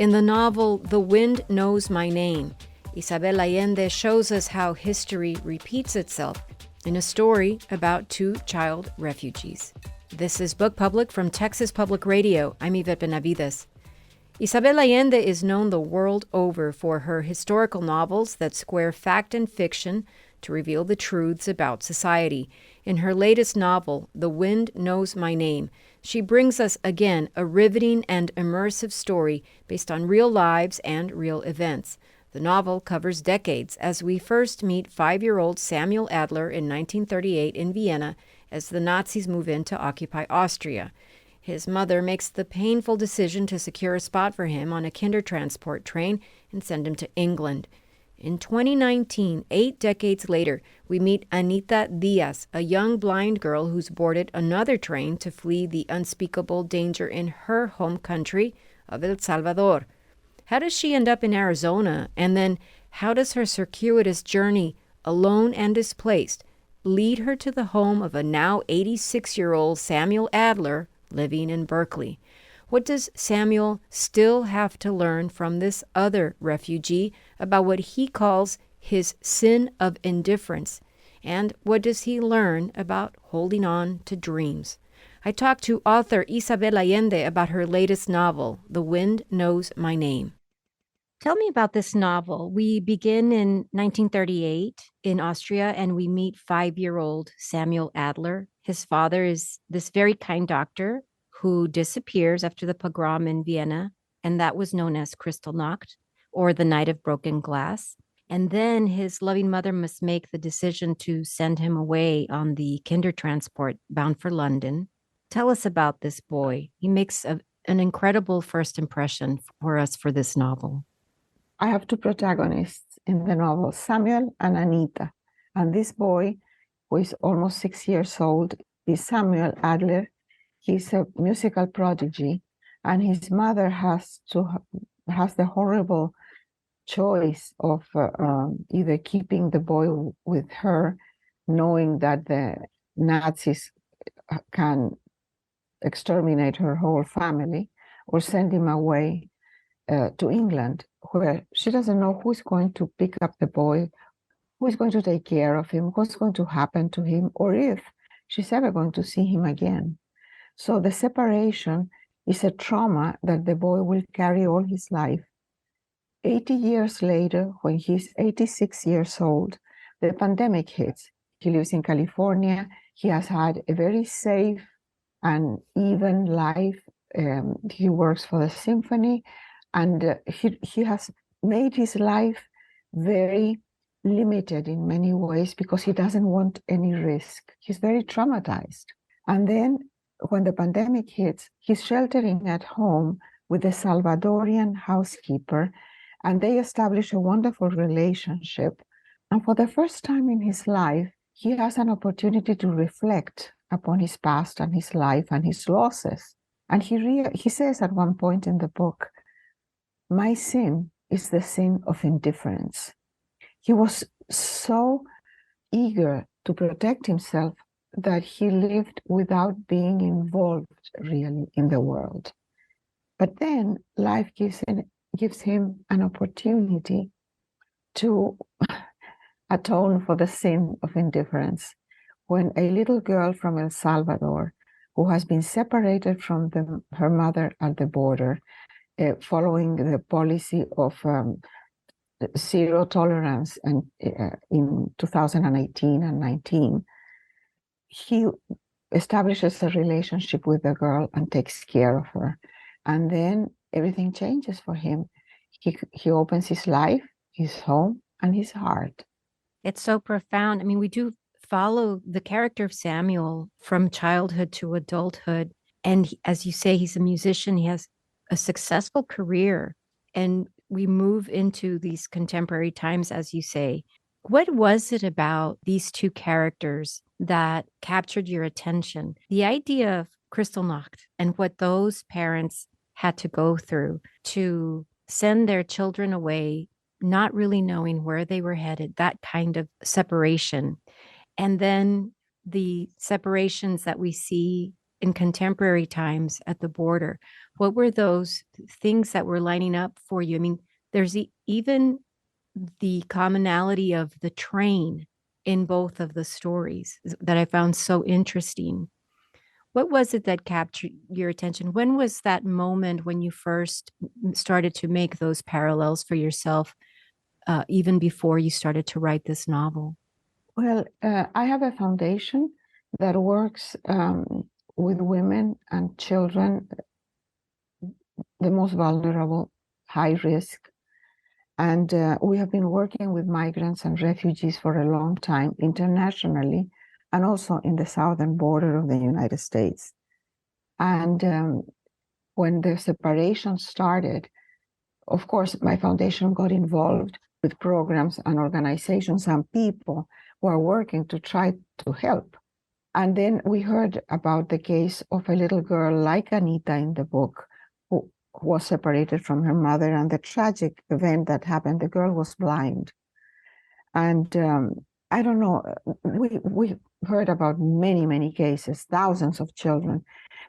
In the novel The Wind Knows My Name, Isabel Allende shows us how history repeats itself in a story about two child refugees. This is Book Public from Texas Public Radio. I'm Yvette Benavides. Isabel Allende is known the world over for her historical novels that square fact and fiction to reveal the truths about society. In her latest novel, The Wind Knows My Name, she brings us again a riveting and immersive story based on real lives and real events. The novel covers decades as we first meet 5-year-old Samuel Adler in 1938 in Vienna as the Nazis move in to occupy Austria. His mother makes the painful decision to secure a spot for him on a Kindertransport train and send him to England. In 2019, 8 decades later, we meet Anita Diaz, a young blind girl who's boarded another train to flee the unspeakable danger in her home country of El Salvador. How does she end up in Arizona? And then how does her circuitous journey, alone and displaced, lead her to the home of a now 86-year-old Samuel Adler living in Berkeley? What does Samuel still have to learn from this other refugee about what he calls his sin of indifference? And what does he learn about holding on to dreams? I talked to author Isabel Allende about her latest novel, The Wind Knows My Name. Tell me about this novel. We begin in 1938 in Austria, and we meet 5-year-old Samuel Adler. His father is this very kind doctor who disappears after the pogrom in Vienna, and that was known as Kristallnacht, or the Night of Broken Glass. And then his loving mother must make the decision to send him away on the Kindertransport bound for London. Tell us about this boy. He makes an incredible first impression for us for this novel. I have two protagonists in the novel, Samuel and Anita. And this boy, who is almost 6 years old, is Samuel Adler. He's a musical prodigy, and his mother has the horrible choice of either keeping the boy with her, knowing that the Nazis can exterminate her whole family, or send him away to England, where she doesn't know who's going to pick up the boy, who's going to take care of him, what's going to happen to him, or if she's ever going to see him again. So the separation is a trauma that the boy will carry all his life. 80 years later, when he's 86 years old, the pandemic hits. He lives in California. He has had a very safe and even life. He works for the symphony, and he has made his life very limited in many ways because he doesn't want any risk. He's very traumatized. And then when the pandemic hits, he's sheltering at home with a Salvadorian housekeeper, and they establish a wonderful relationship. And for the first time in his life, he has an opportunity to reflect upon his past and his life and his losses. And he says at one point in the book, "My sin is the sin of indifference." He was so eager to protect himself that he lived without being involved really in the world. But then life gives him an opportunity to atone for the sin of indifference. When a little girl from El Salvador, who has been separated from her mother at the border, following the policy of zero tolerance and in 2018 and 19, he establishes a relationship with the girl and takes care of her. And then everything changes for him. He opens his life, his home, and his heart. It's so profound. I mean, we do follow the character of Samuel from childhood to adulthood. And as you say, he's a musician. He has a successful career. And we move into these contemporary times, as you say. What was it about these two characters that captured your attention? The idea of Kristallnacht and what those parents had to go through to send their children away, not really knowing where they were headed, that kind of separation. And then the separations that we see in contemporary times at the border. What were those things that were lining up for you? I mean, there's even the commonality of the train in both of the stories that I found so interesting. What was it that captured your attention? When was that moment when you first started to make those parallels for yourself, even before you started to write this novel? Well, I have a foundation that works with women and children, the most vulnerable, high risk. And we have been working with migrants and refugees for a long time internationally, and also in the southern border of the United States. And when the separation started, of course, my foundation got involved with programs and organizations and people who are working to try to help. And then we heard about the case of a little girl like Anita in the book, who was separated from her mother, and the tragic event that happened, the girl was blind. And I don't know, we heard about many, many cases, thousands of children.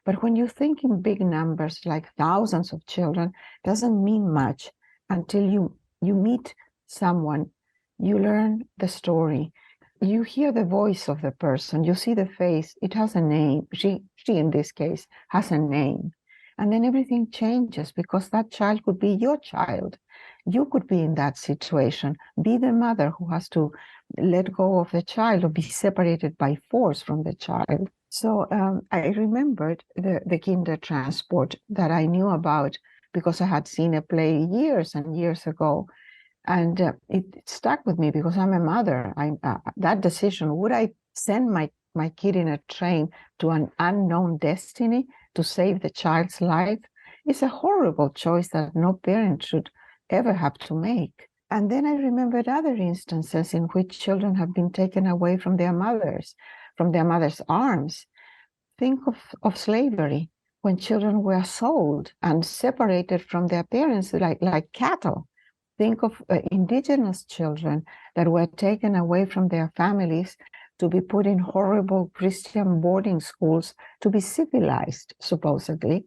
But when you think in big numbers, like thousands of children, doesn't mean much until you meet someone, you learn the story, you hear the voice of the person, you see the face, it has a name. She in this case has a name. And then everything changes, because that child could be your child. You could be in that situation, be the mother who has to let go of the child or be separated by force from the child. So I remembered the kinder transport that I knew about because I had seen a play years and years ago. And it stuck with me because I'm a mother. That decision, would I send my kid in a train to an unknown destiny to save the child's life? It's a horrible choice that no parent should ever have to make. And then I remembered other instances in which children have been taken away from their mothers' arms. Think of slavery, when children were sold and separated from their parents like cattle. Think of indigenous children that were taken away from their families to be put in horrible Christian boarding schools to be civilized, supposedly,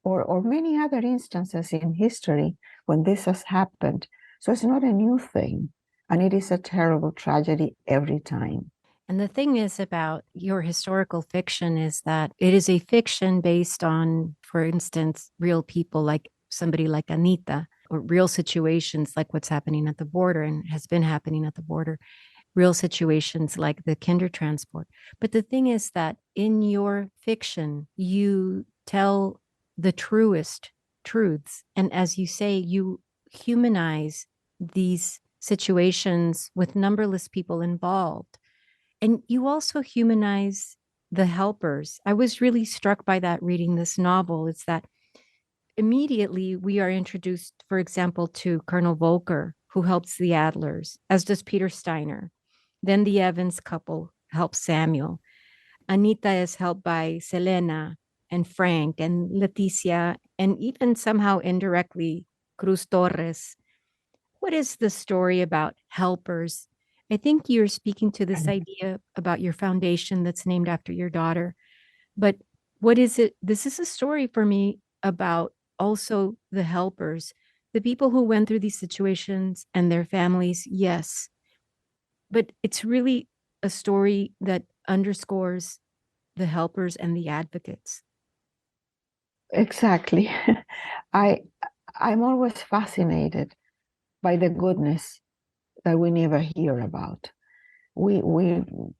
or many other instances in history when this has happened. So it's not a new thing, and it is a terrible tragedy every time. And the thing is about your historical fiction is that it is a fiction based on, for instance, real people, like somebody like Anita, or real situations like what's happening at the border and has been happening at the border, real situations like the kinder transport. But the thing is that in your fiction, you tell the truest truths. And as you say, you humanize these situations with numberless people involved. And you also humanize the helpers. I was really struck by that reading this novel. It's that immediately we are introduced, for example, to Colonel Volker, who helps the Adlers, as does Peter Steiner. Then the Evans couple helps Samuel. Anita is helped by Selena and Frank and Leticia, and even somehow indirectly Cruz Torres. What is the story about helpers? I think you're speaking to this idea about your foundation that's named after your daughter. But what is it? This is a story for me about also the helpers, the people who went through these situations and their families, yes. But it's really a story that underscores the helpers and the advocates. Exactly. I'm always fascinated by the goodness that we never hear about. We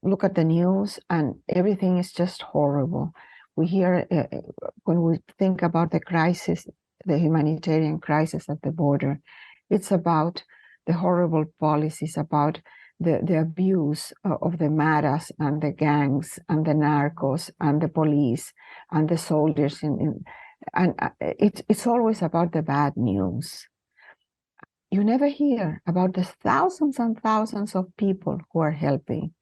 look at the news and everything is just horrible. We hear when we think about the crisis, the humanitarian crisis at the border, it's about the horrible policies, about the abuse of the maras and the gangs and the narcos and the police and the soldiers and it's always about the bad news. You never hear about the thousands and thousands of people who are helping.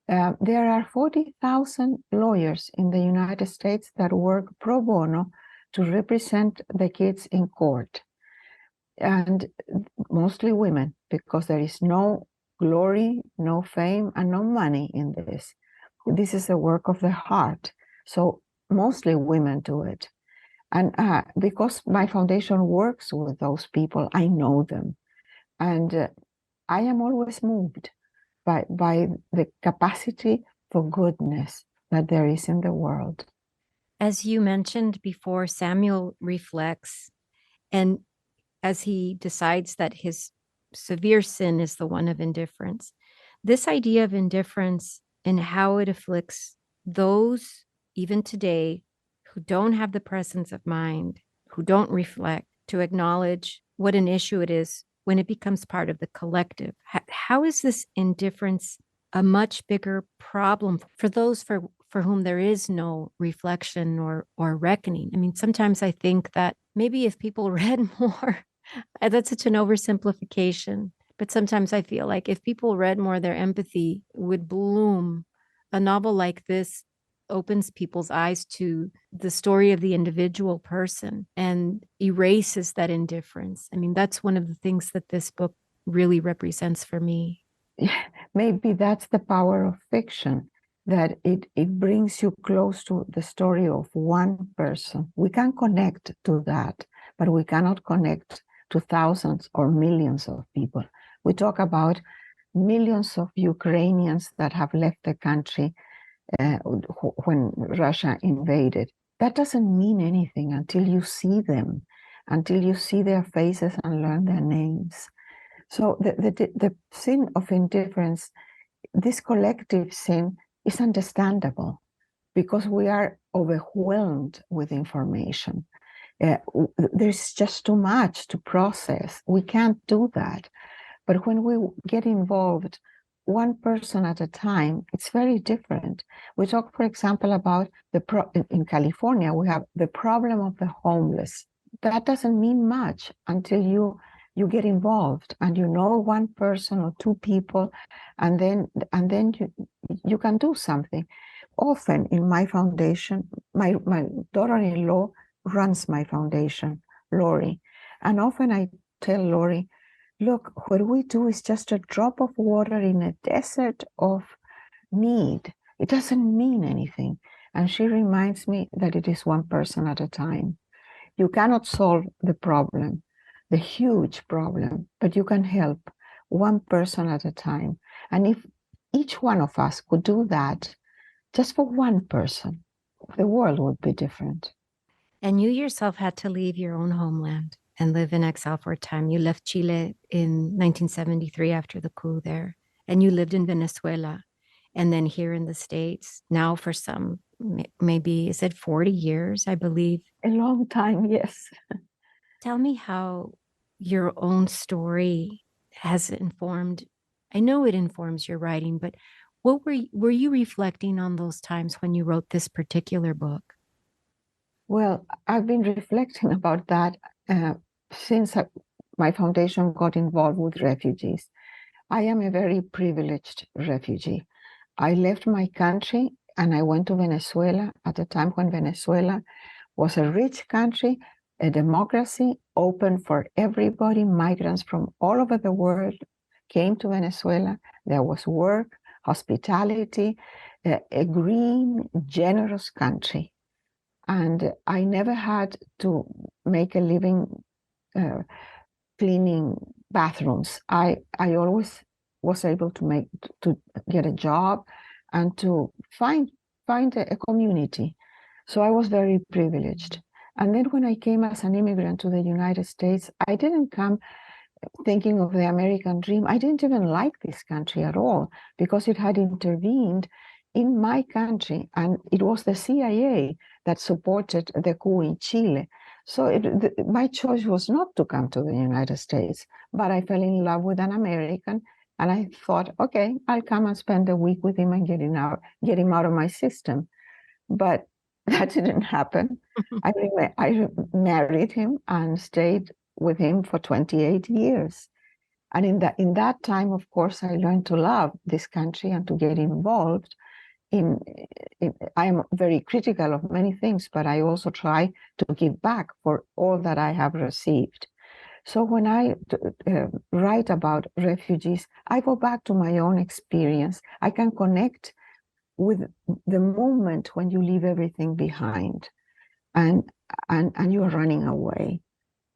There are 40,000 lawyers in the United States that work pro bono to represent the kids in court, and mostly women, because there is no glory, no fame, and no money in this. This is a work of the heart. So mostly women do it. And because my foundation works with those people, I know them. And I am always moved by the capacity for goodness that there is in the world. As you mentioned before, Samuel reflects, and as he decides that his severe sin is the one of indifference, this idea of indifference and how it afflicts those, even today, who don't have the presence of mind, who don't reflect, to acknowledge what an issue it is when it becomes part of the collective. How is this indifference a much bigger problem for those for whom there is no reflection or reckoning? I mean, sometimes I think that maybe if people read more, that's such an oversimplification. But sometimes I feel like if people read more, their empathy would bloom. A novel like this opens people's eyes to the story of the individual person and erases that indifference. I mean, that's one of the things that this book really represents for me. Maybe that's the power of fiction, that it brings you close to the story of one person. We can connect to that, but we cannot connect to thousands or millions of people. We talk about millions of Ukrainians that have left the country when Russia invaded. That doesn't mean anything until you see them, until you see their faces and learn their names. So the sin of indifference, this collective sin, is understandable because we are overwhelmed with information. There's just too much to process. We can't do that. But when we get involved, one person at a time, it's very different. We talk, for example, about in California, we have the problem of the homeless. That doesn't mean much until you get involved and you know one person or two people, and then you can do something. Often in my foundation, my daughter-in-law runs my foundation, Lori, and often I tell Lori, look, what we do is just a drop of water in a desert of need. It doesn't mean anything. And she reminds me that it is one person at a time. You cannot solve the problem, the huge problem, but you can help one person at a time. And if each one of us could do that just for one person, the world would be different. And you yourself had to leave your own homeland and live in exile for a time. You left Chile in 1973 after the coup there, and you lived in Venezuela, and then here in the States now for some, maybe, is it 40 years, I believe? A long time, yes. Tell me how your own story has informed. I know it informs your writing, but what were you reflecting on those times when you wrote this particular book? Well, I've been reflecting about that since my foundation got involved with refugees. I am a very privileged refugee. I left my country and I went to Venezuela at a time when Venezuela was a rich country, a democracy, open for everybody. Migrants from all over the world came to Venezuela. There was work, hospitality, a green, generous country. And I never had to make a living cleaning bathrooms. I always was able to get a job and to find a community. So I was very privileged. And then when I came as an immigrant to the United States, I didn't come thinking of the American dream. I didn't even like this country at all because it had intervened in my country, and it was the CIA that supported the coup in Chile. So my choice was not to come to the United States, but I fell in love with an American, and I thought, okay, I'll come and spend a week with him and get him out of my system. But that didn't happen. I married him and stayed with him for 28 years. And in that time, of course, I learned to love this country and to get involved I am very critical of many things, but I also try to give back for all that I have received. So when I write about refugees, I go back to my own experience. I can connect with the moment when you leave everything behind and you are running away,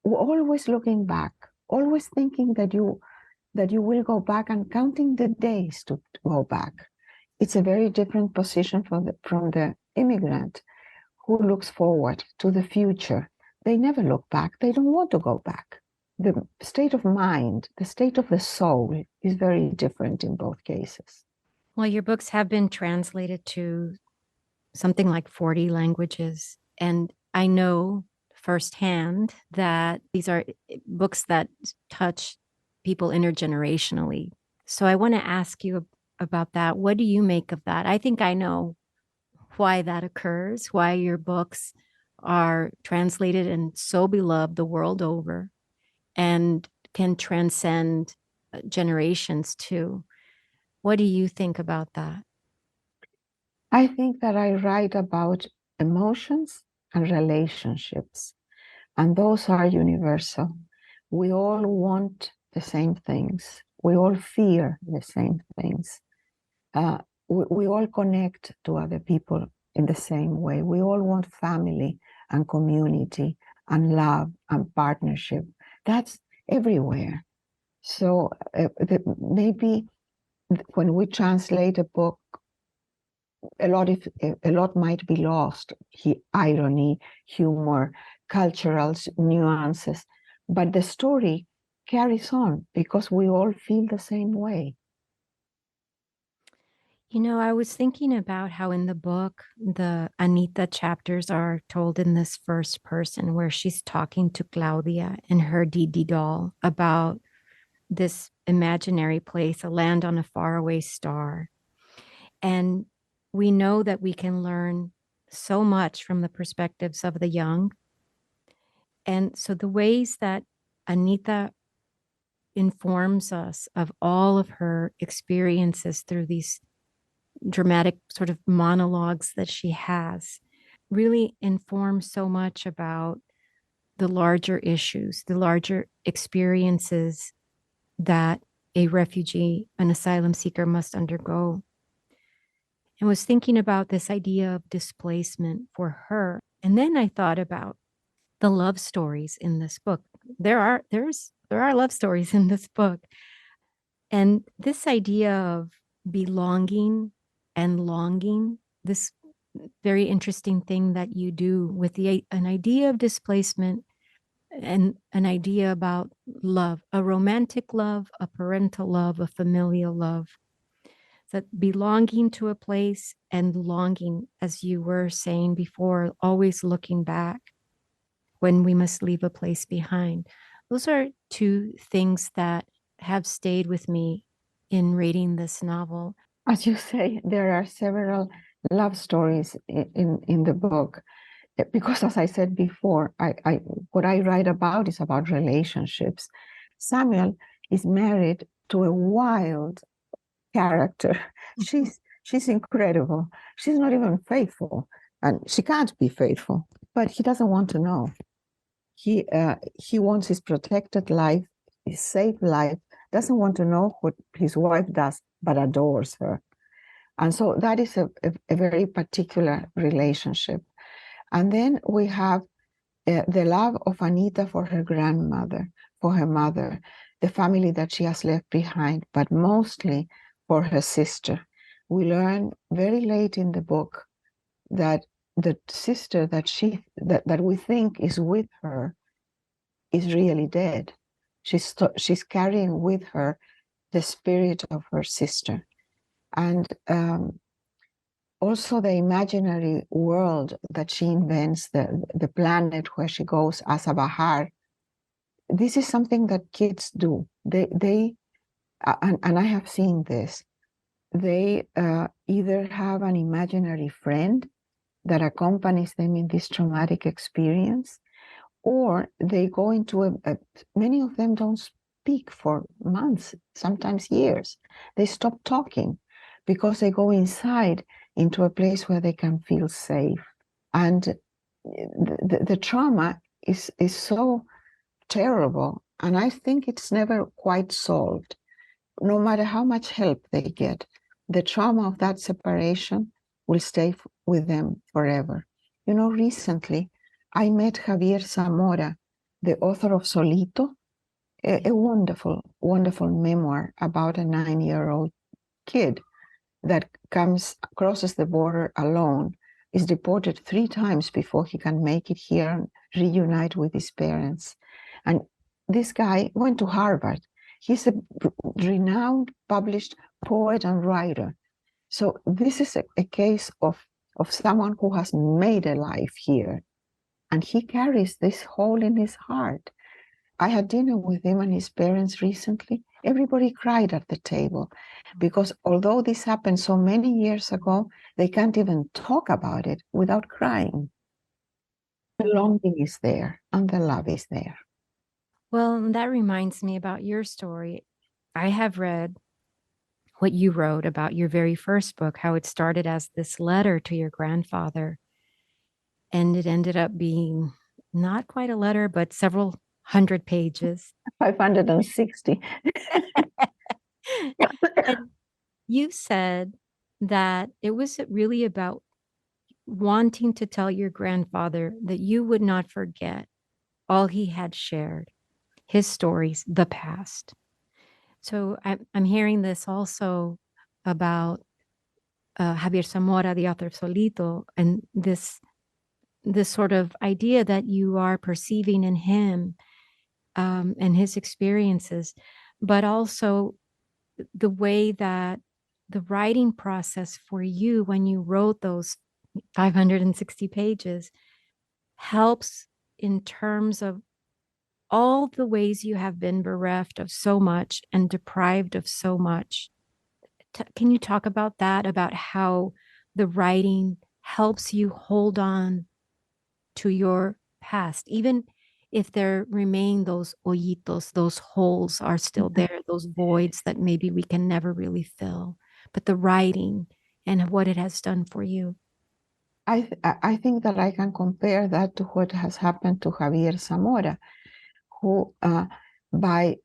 always looking back, always thinking that you will go back and counting the days to go back. It's a very different position from the immigrant who looks forward to the future. They never look back. They don't want to go back. The state of mind, the state of the soul is very different in both cases. Well, your books have been translated to something like 40 languages. And I know firsthand that these are books that touch people intergenerationally. So I want to ask you about that. What do you make of that? I think I know why that occurs, why your books are translated and so beloved the world over and can transcend generations too. What do you think about that? I think that I write about emotions and relationships, and those are universal. We all want the same things. We all fear the same things. We all connect to other people in the same way. We all want family and community and love and partnership. That's everywhere. So maybe when we translate a book, a lot might be lost. Irony, humor, cultural nuances, but the story carries on because we all feel the same way. You know, I was thinking about how in the book, the Anita chapters are told in this first person, where she's talking to Claudia and her Didi doll about this imaginary place, a land on a faraway star. And we know that we can learn so much from the perspectives of the young. And so the ways that Anita informs us of all of her experiences through these dramatic sort of monologues that she has really informs so much about the larger issues, the larger experiences that a refugee, an asylum seeker must undergo. And was thinking about this idea of displacement for her. And then I thought about the love stories in this book. There are love stories in this book. And this idea of belonging and longing, this very interesting thing that you do with an idea of displacement and an idea about love, a romantic love, a parental love, a familial love. That belonging to a place and longing, as you were saying before, always looking back when we must leave a place behind. Those are two things that have stayed with me in reading this novel. As you say, there are several love stories in the book. Because as I said before, what I write about is about relationships. Samuel is married to a wild character. She's incredible. She's not even faithful, and she can't be faithful. But he doesn't want to know. He wants his protected life, his safe life. Doesn't want to know what his wife does, but adores her. And so that is a very particular relationship. And then we have the love of Anita for her grandmother, for her mother, the family that she has left behind, but mostly for her sister. We learn very late in the book that the sister that we think is with her is really dead. She's carrying with her the spirit of her sister. And also the imaginary world that she invents, the planet where she goes as a bahar. This is something that kids do. They and I have seen this. They either have an imaginary friend that accompanies them in this traumatic experience, or they go into many of them don't speak for months, sometimes years. They stop talking because they go inside into a place where they can feel safe. And the trauma is so terrible, and I think it's never quite solved. No matter how much help they get, the trauma of that separation will stay with them forever. You know, recently I met Javier Zamora, the author of Solito, a wonderful, wonderful memoir about a 9-year-old kid that crosses the border alone, is deported 3 times before he can make it here and reunite with his parents. And this guy went to Harvard. He's a renowned published poet and writer. So this is a case of someone who has made a life here, and he carries this hole in his heart. I had dinner with him and his parents recently. Everybody cried at the table because although this happened so many years ago, they can't even talk about it without crying. The longing is there and the love is there. Well, that reminds me about your story. I have read what you wrote about your very first book, how it started as this letter to your grandfather, and it ended up being not quite a letter, but several hundred pages. 560. And you said that it was really about wanting to tell your grandfather that you would not forget all he had shared, his stories, the past. So I'm hearing this also about Javier Zamora, the author of Solito, and this sort of idea that you are perceiving in him and his experiences, but also the way that the writing process for you when you wrote those 560 pages helps in terms of all the ways you have been bereft of so much and deprived of so much. Can you talk about that, about how the writing helps you hold on to your past, even if there remain those hoyitos, those holes are still there, those voids that maybe we can never really fill, but the writing and what it has done for you? I think that I can compare that to what has happened to Javier Zamora, who by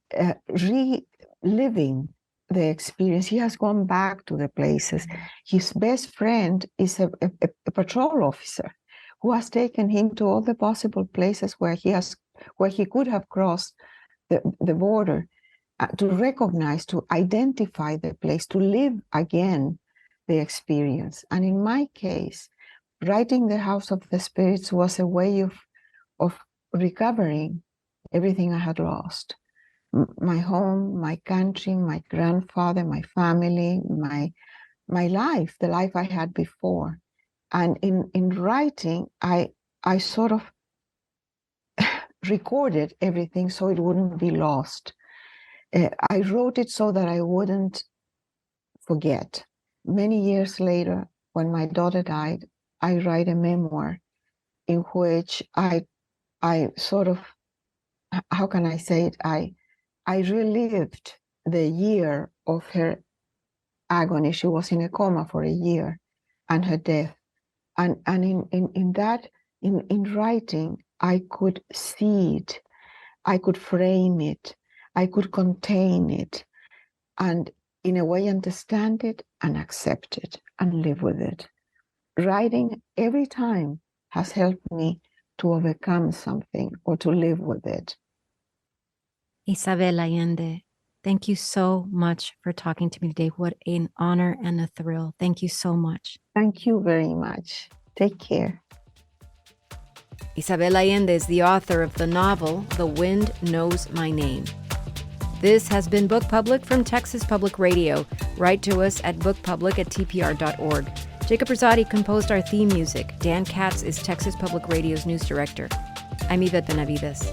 reliving the experience, he has gone back to the places. His best friend is a patrol officer who has taken him to all the possible places where he could have crossed the border, to recognize, to identify the place, to live again the experience. And in my case, writing The House of the Spirits was a way of recovering everything I had lost. My home, my country, my grandfather, my family, my life, the life I had before. And in writing, I sort of recorded everything so it wouldn't be lost. I wrote it so that I wouldn't forget. Many years later, when my daughter died, I write a memoir in which I sort of, how can I say it? I relived the year of her agony. She was in a coma for a year, and her death. And in that, in writing, I could see it, I could frame it, I could contain it, and in a way understand it and accept it and live with it. Writing every time has helped me to overcome something or to live with it. Isabel Allende, thank you so much for talking to me today. What an honor and a thrill. Thank you so much. Thank you very much. Take care. Isabel Allende is the author of the novel, The Wind Knows My Name. This has been Book Public from Texas Public Radio. Write to us at bookpublic@tpr.org. Jacob Rosati composed our theme music. Dan Katz is Texas Public Radio's news director. I'm Yvette Benavides.